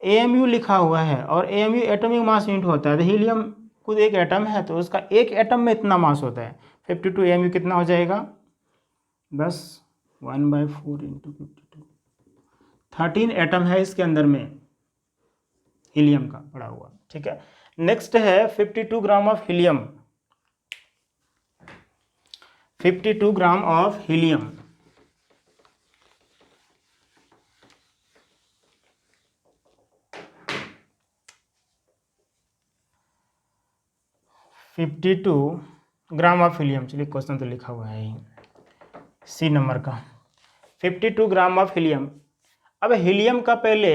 [SPEAKER 1] AMU लिखा हुआ है और AMU एटॉमिक मास यूनिट होता है। तो हीलियम खुद एक एटम है तो उसका एक एटम में इतना मास होता है। 52 AMU कितना हो जाएगा? बस 1/4 इंटू 52, 13 एटम है इसके अंदर में हीलियम का पड़ा हुआ। ठीक है, नेक्स्ट है 52 gram of helium. 52 gram of helium. Gram of helium. चलिए क्वेश्चन तो लिखा हुआ है सी नंबर का। 52 ग्राम ऑफ हीलियम। अब हीलियम का पहले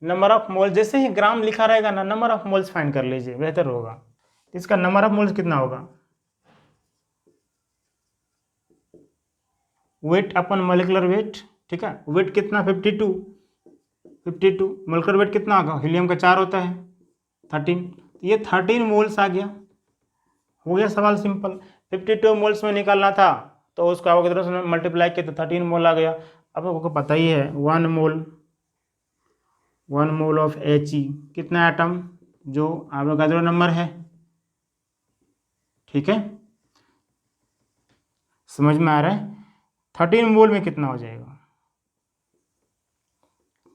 [SPEAKER 1] नंबर ऑफ मोल, जैसे ही ग्राम लिखा रहेगा ना, नंबर ऑफ मोल्स फाइंड कर लीजिए, बेहतर होगा। इसका नंबर ऑफ मोल्स कितना होगा? Wait upon molecular wait. ठीक है, वेट कितना? 52। मोलिकुलर वेट कितना होगा? हीलियम का 4 होता है, 13। ये 13 मोल्स आ गया। हो गया सवाल सिंपल। 52 मोल्स में निकालना था तो उसको आप मल्टीप्लाई किया तो 13 मोल आ गया। अब आपको पता ही है 1 मोल ऑफ He कितना एटम? जो एवोगाड्रो नंबर है। ठीक है, समझ में आ रहा है? 13 मोल में कितना हो जाएगा?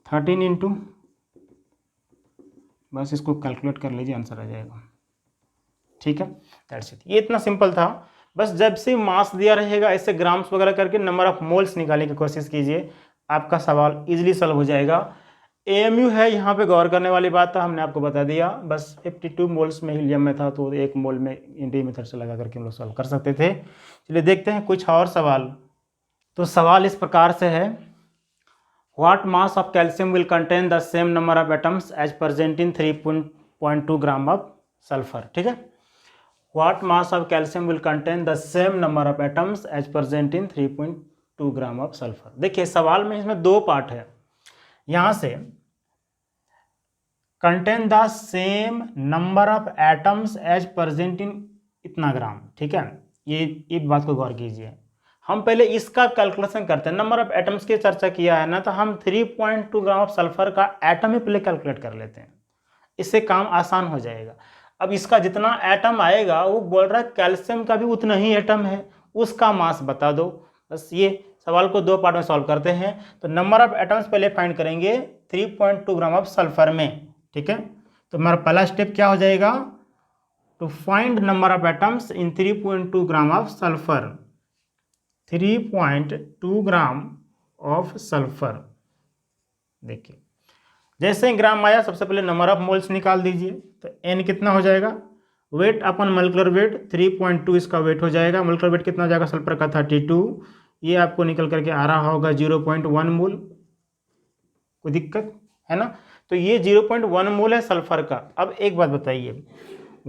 [SPEAKER 1] 13 इंटू, बस इसको कैलकुलेट कर लीजिए, आंसर आ जाएगा। ठीक है, दैट्स इट। ये इतना सिंपल था। बस जब से मास दिया रहेगा ऐसे ग्राम्स वगैरह करके नंबर ऑफ मोल्स निकालने की कोशिश कीजिए, आपका सवाल इजीली सॉल्व हो जाएगा। AMU है, यहाँ पे गौर करने वाली बात था, हमने आपको बता दिया। बस 52 मोल्स में हीलियम में था तो 1 मोल में इंडी मेथड से लगा करके हम लोग सॉल्व कर सकते थे। चलिए देखते हैं कुछ और सवाल। तो सवाल इस प्रकार से है, what mass of calcium will contain the same number of atoms as present in 3.2 gram of sulphur. ठीक है, what mass of calcium will contain the same number of atoms as present in 3.2 gram of sulphur. देखिए सवाल में इसमें 2 part है। यहां से contain the same number of atoms as present in इतना ग्राम। ठीक है, ये बात को गौर कीजिए। हम पहले इसका कैलकुलेशन करते हैं। नंबर ऑफ एटम्स की चर्चा किया है ना, तो हम 3.2 ग्राम ऑफ सल्फर का एटम ही पहले कैलकुलेट कर लेते हैं, इससे काम आसान हो जाएगा। अब इसका जितना एटम आएगा वो बोल रहा है कैल्शियम का भी उतना ही एटम है, उसका मास बता दो। बस ये सवाल को 2 पार्ट में सॉल्व करते हैं। तो नंबर ऑफ एटम्स पहले फाइंड करेंगे 3.2 ग्राम ऑफ सल्फर में। ठीक है, तो हमारा पहला स्टेप क्या हो जाएगा? To find number of atoms in 3.2 gram of sulphur. 3.2 gram of sulphur. देखिए जैसे ही ग्राम आया सबसे पहले नंबर ऑफ मोल्स निकाल दीजिए। तो N कितना हो जाएगा? वेट अपन मोलिकुलर वेट 3.2 इसका वेट हो जाएगा। मोलिकुलर वेट कितना हो जाएगा? सल्फर का 32। ये आपको निकल करके आ रहा होगा 0.1 मोल। कोई दिक्कत है ना? तो ये 0.1 मोल है सल्फर का। अब एक बात बताइए,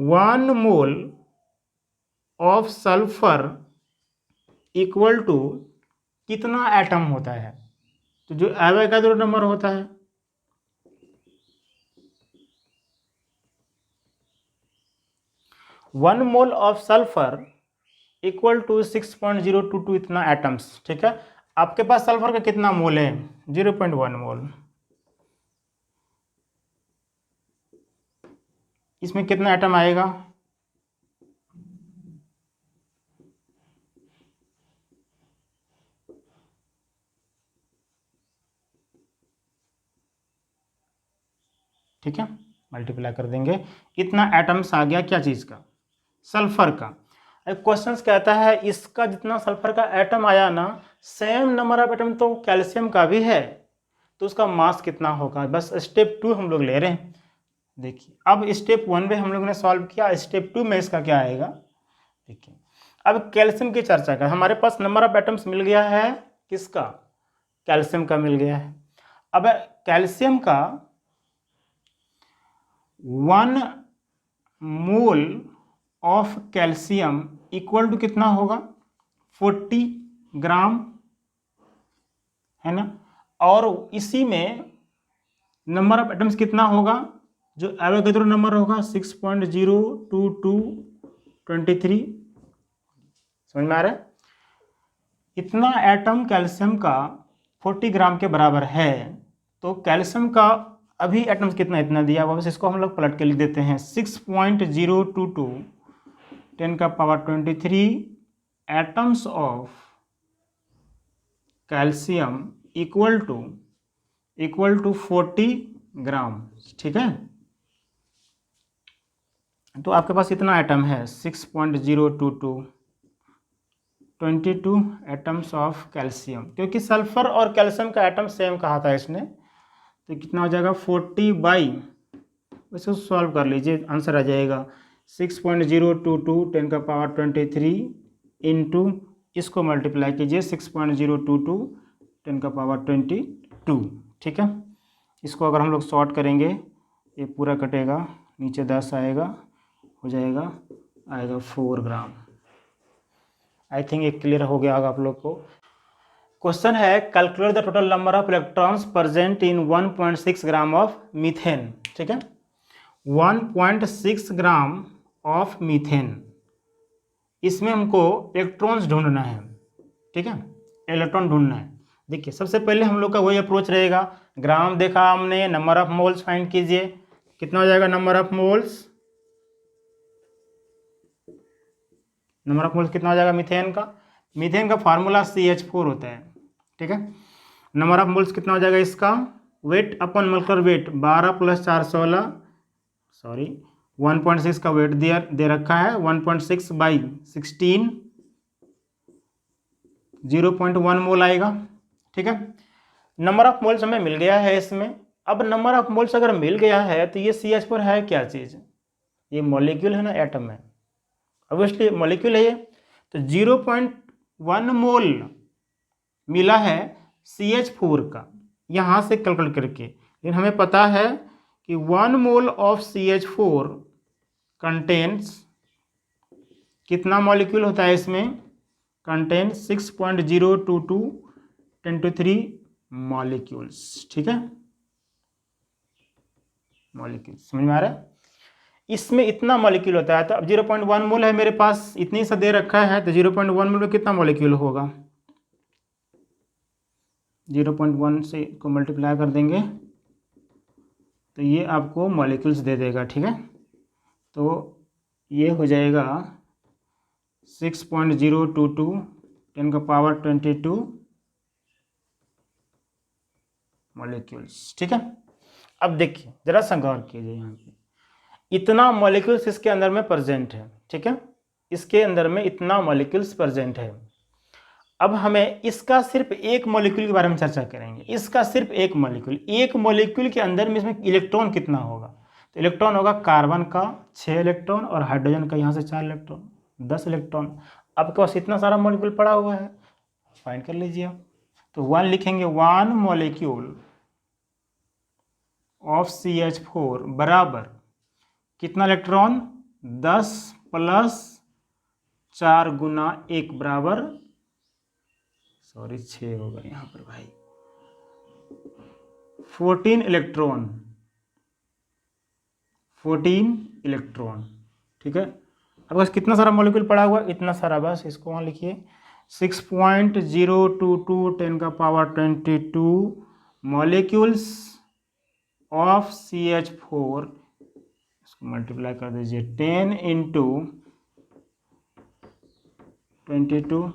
[SPEAKER 1] 1 mole of sulphur equal to कितना एटम होता है? तो जो एवोगाड्रो नंबर होता है, one mole of sulphur equal to 6.022 इतना एटम्स। ठीक है, आपके पास सल्फर का कितना मोल है? 0.1 मोल। इसमें कितना एटम आएगा? ठीक है, मल्टीप्लाई कर देंगे, इतना एटम्स आ गया। क्या चीज़ का? सल्फर का। क्वेश्चन कहता है इसका जितना सल्फर का एटम आया ना, सेम नंबर ऑफ एटम तो कैल्शियम का भी है, तो उसका मास कितना होगा? बस स्टेप 2 हम लोग ले रहे हैं। देखिए अब स्टेप 1 में हम लोग ने सॉल्व किया, स्टेप 2 में इसका क्या आएगा? देखिए अब कैल्शियम की चर्चा कर, हमारे पास नंबर ऑफ एटम्स मिल गया है, किसका? कैल्शियम का मिल गया है। अब कैल्शियम का 1 mole of calcium equal to कितना होगा? 40 ग्राम है ना। और इसी में नंबर ऑफ एटम्स कितना होगा, जो एवोगैड्रो नंबर होगा 6.02223। समझ में आ रहा है। इतना एटम कैल्शियम का 40 ग्राम के बराबर है। तो कैल्शियम का अभी एटम्स कितना, इतना दिया हुआ, बस इसको हम लोग पलट के लिख देते हैं 6.022 10⁻23 atoms of calcium equal to 40 gram. ठीक है, तो आपके पास इतना एटम है 6.022 एटम्स ऑफ कैल्शियम, क्योंकि सल्फर और कैल्शियम का एटम सेम कहा था इसने। तो कितना हो जाएगा 40 बाई, इसको सॉल्व कर लीजिए, आंसर आ जाएगा 6.022 10⁻23 इंटू इसको मल्टीप्लाई कीजिए 6.022 10⁻22। ठीक है, इसको अगर हम लोग शॉर्ट करेंगे ये पूरा कटेगा, नीचे 10 आएगा, हो जाएगा आएगा 4 ग्राम। आई थिंक ये क्लियर हो गया होगा आप लोग को। क्वेश्चन है calculate the total number of electrons present in 1.6 gram of methane. ठीक है, 1.6 ग्राम ऑफ मीथेन, इसमें हमको इलेक्ट्रॉन्स ढूंढना है। ठीक है, इलेक्ट्रॉन ढूंढना है। देखिए सबसे पहले हम लोग का वही अप्रोच रहेगा, ग्राम देखा हमने, नंबर ऑफ मोल्स फाइंड कीजिए, कितना हो जाएगा नंबर ऑफ मोल्स, कितना हो जाएगा मीथेन का फार्मूला CH4 होता है। ठीक है, नंबर ऑफ मोल्स कितना हो जाएगा इसका, वेट अपन मोलकुलर वेट 12 + 4 16, सॉरी 1.6 का वेट दे रखा है, 1.6 बाई 16 0.1 मोल आएगा। ठीक है, नंबर ऑफ मोल्स हमें मिल गया है इसमें। अब नंबर ऑफ मोल्स अगर मिल गया है तो ये CH4 है क्या चीज़, ये मॉलिक्यूल है ना, एटम है, ऑब्वियसली मॉलिक्यूल है ये। तो 0.1 मोल मिला है CH4 का, यहाँ से कैलकुलेट करके, लेकिन हमें पता है कि 1 मोल ऑफ CH4 कंटेन्स, कितना मॉलिक्यूल होता है इसमें, कंटेन 6.022 × 10⁻³ मॉलिक्यूल्स। ठीक है, मॉलिक्यूल समझ में आ रहा है। इसमें इतना मॉलिक्यूल होता है, तो अब 0.1 मोल है मेरे पास, इतनी सा दे रखा है, तो 0.1 मोल में कितना मॉलिक्यूल होगा, 0.1 से को मल्टीप्लाई कर देंगे तो ये आपको मॉलिक्यूल्स दे देगा। ठीक है, तो ये हो जाएगा 6.022 10⁻22 मॉलिक्यूल्स। ठीक है, अब देखिए जरा सा गौर कीजिए, यहाँ पे इतना मॉलिक्यूल्स इसके अंदर में प्रेजेंट है। ठीक है, इसके अंदर में इतना मॉलिक्यूल्स प्रेजेंट है। अब हमें इसका सिर्फ एक मॉलिक्यूल के बारे में चर्चा करेंगे, इसका सिर्फ एक मॉलिक्यूल के अंदर में इसमें इलेक्ट्रॉन कितना होगा। तो इलेक्ट्रॉन होगा कार्बन का 6 इलेक्ट्रॉन और हाइड्रोजन का यहाँ से 4 इलेक्ट्रॉन, 10 इलेक्ट्रॉन। आपके पास इतना सारा मॉलिक्यूल पड़ा हुआ है, फाइंड कर लीजिए आप। तो 1 लिखेंगे, 1 मॉलिक्यूल ऑफ CH4 बराबर कितना इलेक्ट्रॉन, 10 + 4 × 1 बराबर, सॉरी 6 होगा यहाँ पर भाई, 14 इलेक्ट्रॉन। ठीक है, अब बस कितना सारा मॉलिक्यूल पड़ा हुआ, इतना सारा, बस इसको वहाँ लिखिए 6.022 10⁻22 मॉलिक्यूल्स ऑफ CH4, इसको मल्टीप्लाई कर दीजिए 10 × 22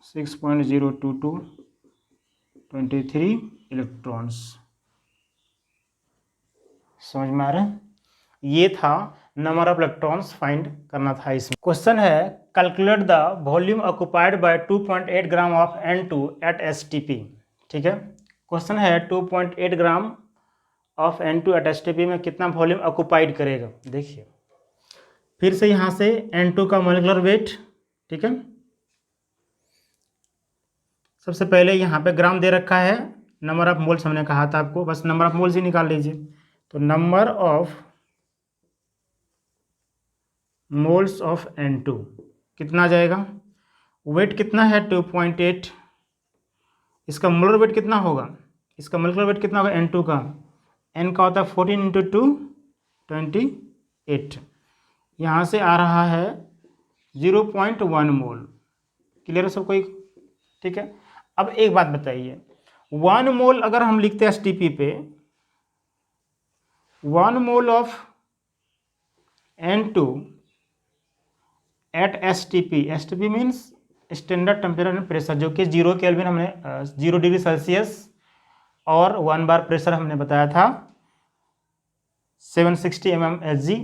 [SPEAKER 1] 6.022 23 इलेक्ट्रॉन्स। समझ में आ रहा है, ये था नंबर ऑफ इलेक्ट्रॉन्स फाइंड करना था इसमें। क्वेश्चन है calculate the volume occupied by 2.8 gram of N2 at STP। ठीक है, क्वेश्चन है 2.8 gram of N2 at STP में कितना वॉल्यूम ऑक्युपाइड करेगा। देखिए फिर से यहाँ से N2 का मॉलिक्यूलर वेट। ठीक है, सबसे पहले यहाँ पे ग्राम दे रखा है, नंबर ऑफ मोल्स हमने कहा था आपको, बस नंबर ऑफ मोल्स ही निकाल लीजिए। तो number of moles of N2 कितना आ जाएगा, वेट कितना है 2.8, इसका मोलर वेट कितना होगा, इसका मोलकुलर वेट कितना होगा N2 का, N का होता है 14 × 2 28, यहाँ से आ रहा है 0.1 मोल। क्लियर है सब कोई? ठीक है। अब एक बात बताइए, 1 मोल अगर हम लिखते हैं STP पे, 1 mole of N2 at STP means standard temperature and pressure, जो कि 0 केल्विन हमने 0 डिग्री सेल्सियस और 1 बार प्रेशर हमने बताया था 760 mm Hg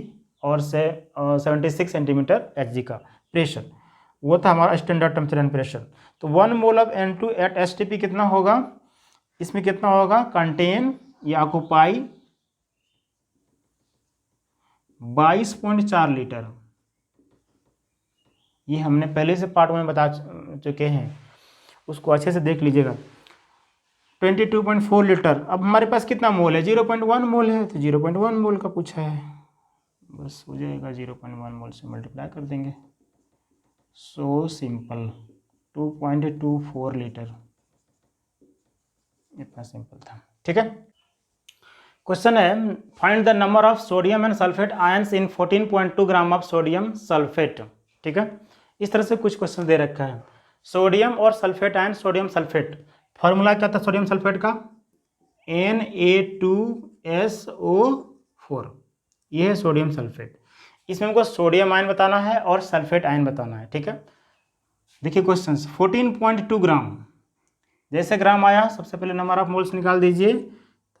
[SPEAKER 1] और 76 सेंटीमीटर Hg का प्रेशर, वो था हमारा स्टैंडर्ड टेम्परेचर एंड प्रेशर। तो 1 mole of N2 at STP कितना होगा, इसमें कितना होगा, कंटेन या ऑक्यूपाई 22.4 लीटर। ये हमने पहले से पार्ट में बता चुके हैं, उसको अच्छे से देख लीजिएगा। 22.4 लीटर। अब हमारे पास कितना मोल है, 0.1 मोल है, तो 0.1 मोल का पूछा है, बस हो जाएगा 0.1 मोल से मल्टीप्लाई कर देंगे। सो सिंपल, 2.24 लीटर, इतना सिंपल था। ठीक है। क्वेश्चन है, find the number of sodium and sulphate ions in 14.2 gram of sodium sulphate. ठीक है, इस तरह से कुछ क्वेश्चन दे रखा है। सोडियम और sulphate ion, sodium sulphate, formula क्या था सोडियम सल्फेट का, Na2SO4, ये है सोडियम सल्फेट। इसमें हमको सोडियम आयन बताना है और सल्फेट आयन बताना है। ठीक है, देखिए क्वेश्चन 14.2 ग्राम, जैसे ग्राम आया सबसे पहले नंबर ऑफ मोल्स निकाल दीजिए।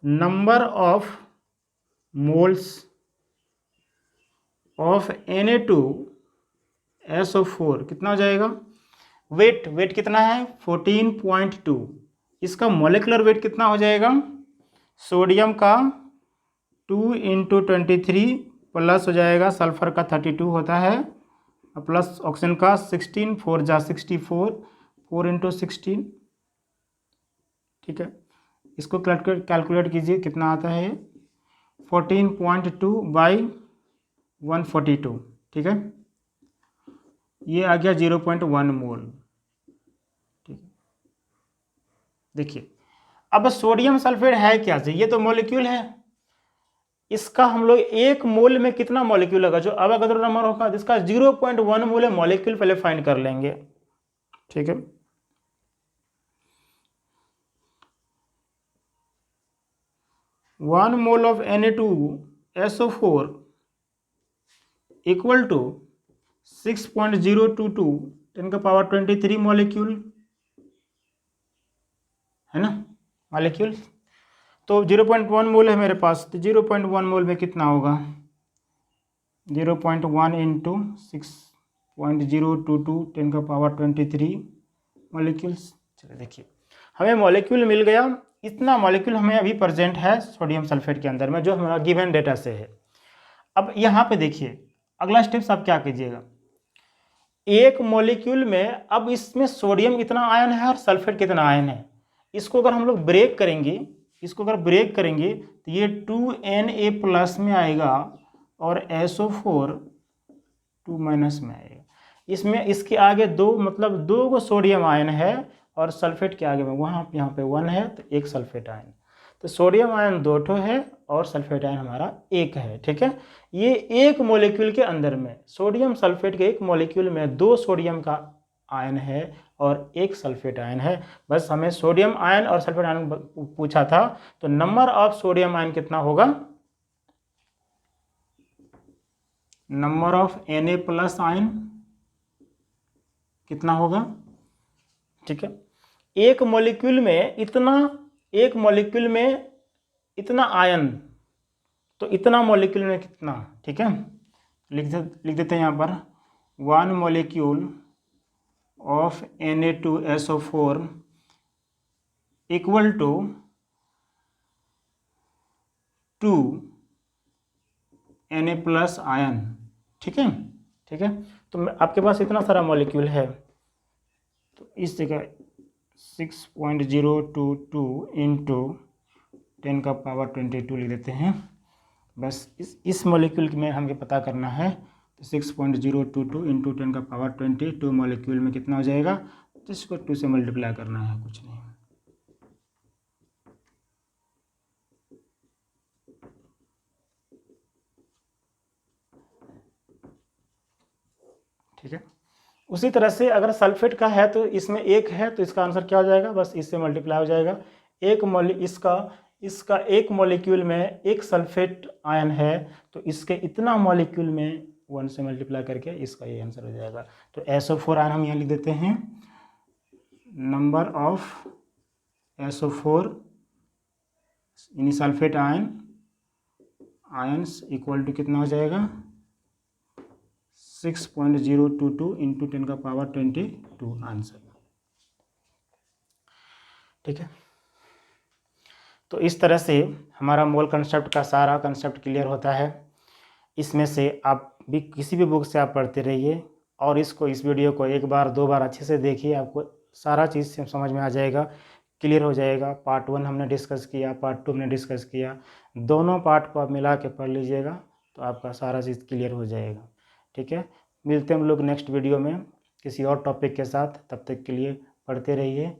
[SPEAKER 1] Number of moles of Na2SO4 कितना हो जाएगा, वेट कितना है 14.2, इसका मोलिकुलर वेट कितना हो जाएगा, सोडियम का 2 × 23 प्लस हो जाएगा सल्फर का 32 होता है, प्लस ऑक्सीजन का 16, 4 जा 64, 4 × 16। ठीक है, इसको कैलकुलेट कीजिए कितना आता है, 14.2 / 142। ठीक है, ये आ गया 0.1 मोल। ठीक है, देखिए अब सोडियम सल्फेट है क्या, ये तो मॉलिक्यूल है, इसका हम लोग एक मोल में कितना मॉलिक्यूल होगा, जो अवोगाद्रो नंबर होगा जिसका 0.1 मोल है, मॉलिक्यूल पहले फाइंड कर लेंगे। ठीक है, one mole of Na2SO4 equal to 6.022 10⁻23 molecule है ना, मॉलिक्यूल। तो 0.1 मोल है मेरे पास, तो 0.1 मोल में कितना होगा, 0.1 × 6.022 10⁻23 मॉलिक्यूल्स। चलिए देखिए, हमें मॉलिक्यूल मिल गया, इतना मॉलिक्यूल हमें अभी प्रेजेंट है सोडियम सल्फेट के अंदर में, जो हमारा गिवन डेटा से है। अब यहाँ पे देखिए अगला स्टेप्स आप क्या कीजिएगा, एक मॉलिक्यूल में अब इसमें सोडियम कितना आयन है और सल्फेट कितना आयन है, इसको अगर हम लोग ब्रेक करेंगे, इसको अगर ब्रेक करेंगे तो ये 2Na+ में आएगा और SO4 2- में आएगा। इसमें इसके आगे दो, मतलब 2 को सोडियम आयन है और सल्फेट के आगे में वहाँ यहाँ पे 1 है, तो 1 सल्फेट आयन। तो सोडियम आयन 2 ठो है और सल्फेट आयन हमारा 1 है। ठीक है, ये एक मॉलिक्यूल के अंदर में, सोडियम सल्फेट के एक मॉलिक्यूल में 2 सोडियम का आयन है और 1 सल्फेट आयन है। बस हमें सोडियम आयन और सल्फेट आयन पूछा था, तो नंबर ऑफ सोडियम आयन कितना होगा, नंबर ऑफ Na+ आयन कितना होगा। ठीक है, एक मॉलिक्यूल में इतना आयन, तो इतना मॉलिक्यूल में कितना। ठीक है, लिख देते हैं यहाँ पर, 1 molecule of Na2SO4 equal to 2 Na+ ion. ठीक है, तो आपके पास इतना सारा मॉलिक्यूल है, तो इस जगह 6.022 × 10⁻22 लिख देते हैं। बस इस मॉलिक्यूल में हमें पता करना है, तो 6.022 × 10⁻22 मॉलिक्यूल में कितना हो जाएगा, तो इसको 2 से मल्टीप्लाई करना है, कुछ नहीं। ठीक है। उसी तरह से अगर सल्फेट का है तो इसमें एक है तो इसका आंसर क्या हो जाएगा, बस इससे मल्टीप्लाई हो जाएगा। इसका एक मॉलिक्यूल में एक सल्फेट आयन है तो इसके इतना मॉलिक्यूल में 1 से मल्टीप्लाई करके इसका ये आंसर हो जाएगा। तो SO4 आयन हम यहाँ लिख देते हैं, नंबर ऑफ SO4 यानी सल्फेट आयन्स इक्वल टू कितना हो जाएगा, 6.022 इंटू 10⁻22 आंसर। ठीक है। तो इस तरह से हमारा मोल कंसेप्ट का सारा कंसेप्ट क्लियर होता है। इसमें से आप भी किसी भी बुक से आप पढ़ते रहिए और इस वीडियो को एक बार 2 बार अच्छे से देखिए, आपको सारा चीज़ समझ में आ जाएगा, क्लियर हो जाएगा। पार्ट 1 हमने डिस्कस किया, पार्ट 2 हमने डिस्कस किया, दोनों पार्ट को आप मिला के पढ़ लीजिएगा तो आपका सारा चीज़ क्लियर हो जाएगा। ठीक है। मिलते हैं हम लोग नेक्स्ट वीडियो में किसी और टॉपिक के साथ, तब तक के लिए पढ़ते रहिए।